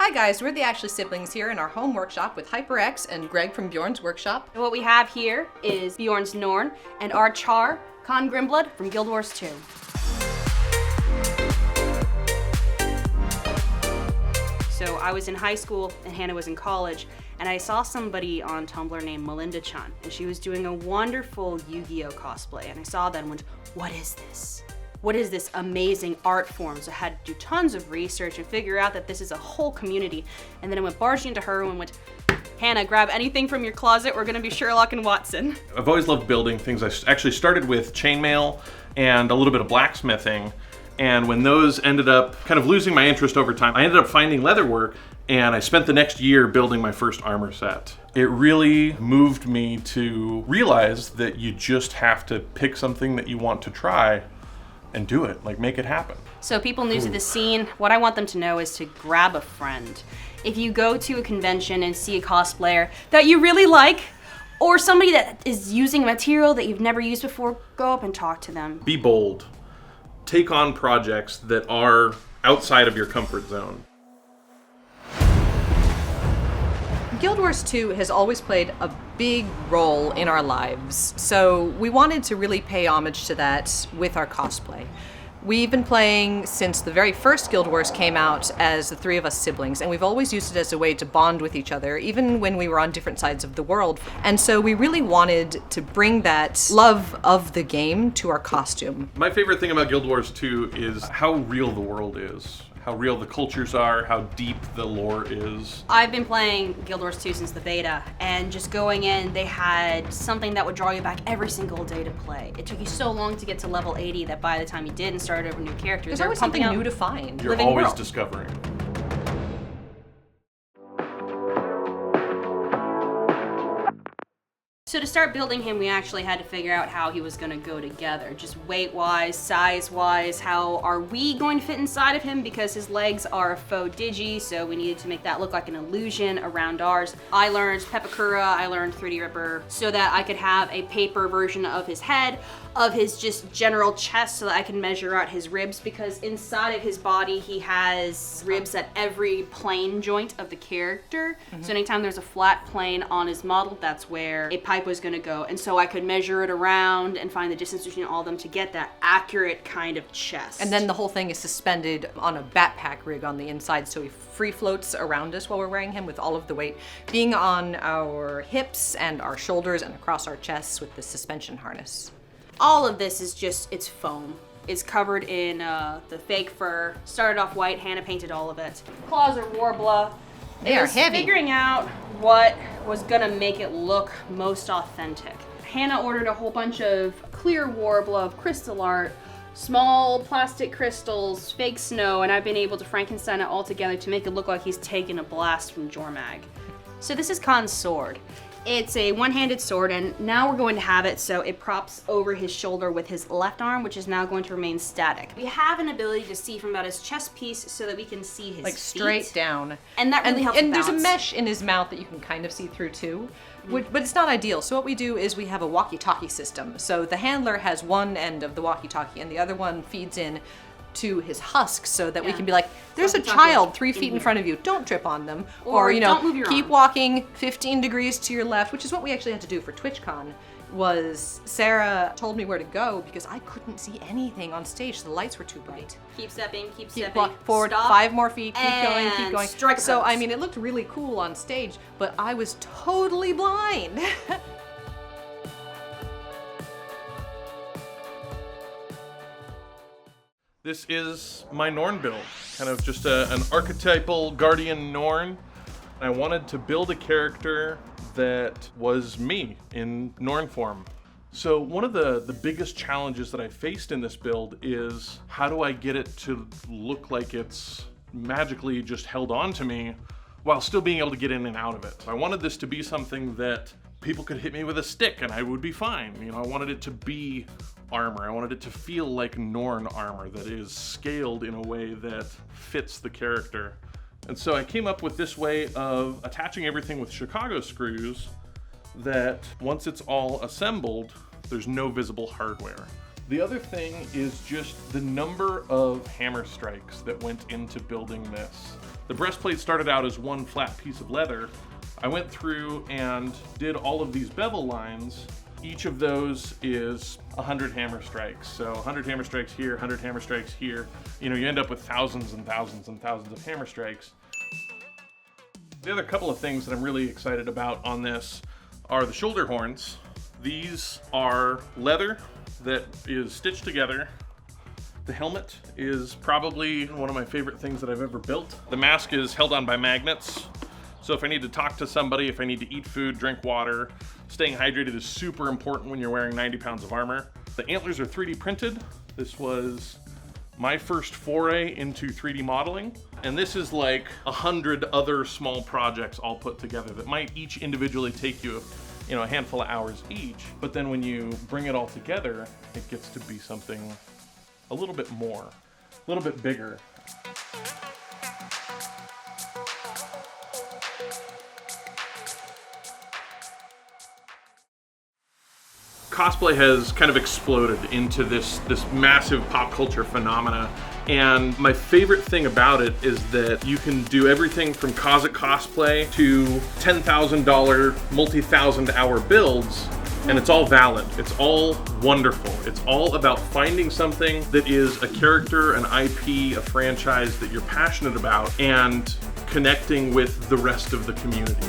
Hi guys, we're the Ashley siblings here in our home workshop with HyperX and Greg from BJORN'S workshop. And what we have here is BJORN'S Norn and our Charr, Khan Charr from Guild Wars 2. So I was in high school and Hannah was in college, and I saw somebody on Tumblr named Melinda-chan, and she was doing a wonderful Yu-Gi-Oh cosplay, and I saw that and went, what is this? What is this amazing art form? So I had to do tons of research and figure out that this is a whole community. And then I went barging into her and went, Hannah, grab anything from your closet. We're gonna be Sherlock and Watson. I've always loved building things. I actually started with chainmail and a little bit of blacksmithing. And when those ended up kind of losing my interest over time, I ended up finding leatherwork, and I spent the next year building my first armor set. It really moved me to realize that you just have to pick something that you want to try and do it, like make it happen. So people new to the scene, what I want them to know is to grab a friend. If you go to a convention and see a cosplayer that you really like, or somebody that is using material that you've never used before, go up and talk to them. Be bold. Take on projects that are outside of your comfort zone. Guild Wars 2 has always played a big role in our lives, so we wanted to really pay homage to that with our cosplay. We've been playing since the very first Guild Wars came out as the three of us siblings, and we've always used it as a way to bond with each other, even when we were on different sides of the world. And so we really wanted to bring that love of the game to our costume. My favorite thing about Guild Wars 2 is how real the world is. How real the cultures are, how deep the lore is. I've been playing Guild Wars 2 since the beta, and just going in, they had something that would draw you back every single day to play. It took you so long to get to level 80 that by the time you did and started over new characters, There's always something new to find. You're always discovering. So to start building him, we actually had to figure out how he was going to go together. Just weight-wise, size-wise, how are we going to fit inside of him, because his legs are a faux digi, so we needed to make that look like an illusion around ours. I learned Pepakura, I learned 3D Ripper, so that I could have a paper version of his head, of his just general chest, so that I can measure out his ribs, because inside of his body he has ribs at every plane joint of the character. So anytime there's a flat plane on his model, that's where a pipe was going to go. And so I could measure it around and find the distance between all of them to get that accurate kind of chest. And then the whole thing is suspended on a backpack rig on the inside, so he free floats around us while we're wearing him, with all of the weight being on our hips and our shoulders and across our chests with the suspension harness. All of this is just, it's foam. It's covered in the fake fur. Started off white, Hannah painted all of it. Claws are Warbler. They are heavy. Figuring out what was gonna make it look most authentic. Hannah ordered a whole bunch of clear Warbler of crystal art, small plastic crystals, fake snow, and I've been able to Frankenstein it all together to make it look like he's taking a blast from Jormag. So this is Khan's sword. It's a one-handed sword, and now we're going to have it so it props over his shoulder with his left arm, which is now going to remain static. We have an ability to see from about his chest piece so that we can see his like feet. straight down. And that really helps And there's a balance. mesh in his mouth that you can kind of see through too, but it's not ideal. So what we do is we have a walkie-talkie system. So the handler has one end of the walkie-talkie and the other one feeds in to his husk, so that we can be like, there's a child 3 feet in front of you, don't trip on them. Or you know, don't move your keep arm. walking 15 degrees to your left, which is what we actually had to do for TwitchCon. Was Sarah told me where to go because I couldn't see anything on stage, so the lights were too bright. Keep stepping, keep Keep stepping. walk forward, Stop. 5 more feet, keep going, keep And going. strike a So pose. I mean, it looked really cool on stage, but I was totally blind. This is my Norn build, kind of just an archetypal guardian Norn. I wanted to build a character that was me in Norn form. So one of the biggest challenges that I faced in this build is how do I get it to look like it's magically just held on to me while still being able to get in and out of it. I wanted this to be something that people could hit me with a stick and I would be fine. You know, I wanted it to be armor. I wanted it to feel like Norn armor that is scaled in a way that fits the character. And so I came up with this way of attaching everything with Chicago screws that once it's all assembled, there's no visible hardware. The other thing is just the number of hammer strikes that went into building this. The breastplate started out as one flat piece of leather. I went through and did all of these bevel lines. Each of those is 100 hammer strikes. So 100 hammer strikes here, 100 hammer strikes here. You know, you end up with thousands and thousands and thousands of hammer strikes. The other couple of things that I'm really excited about on this are the shoulder horns. These are leather that is stitched together. The helmet is probably one of my favorite things that I've ever built. The mask is held on by magnets. So if I need to talk to somebody, if I need to eat food, drink water, staying hydrated is super important when you're wearing 90 pounds of armor. The antlers are 3D printed. This was my first foray into 3D modeling. And this is like 100 other small projects all put together that might each individually take you a handful of hours each. But then when you bring it all together, it gets to be something a little bit more, a little bit bigger. Cosplay has kind of exploded into this massive pop culture phenomena, and my favorite thing about it is that you can do everything from cosplay to $10,000 multi-thousand hour builds, and it's all valid. It's all wonderful. It's all about finding something that is a character, an IP, a franchise that you're passionate about, and connecting with the rest of the community.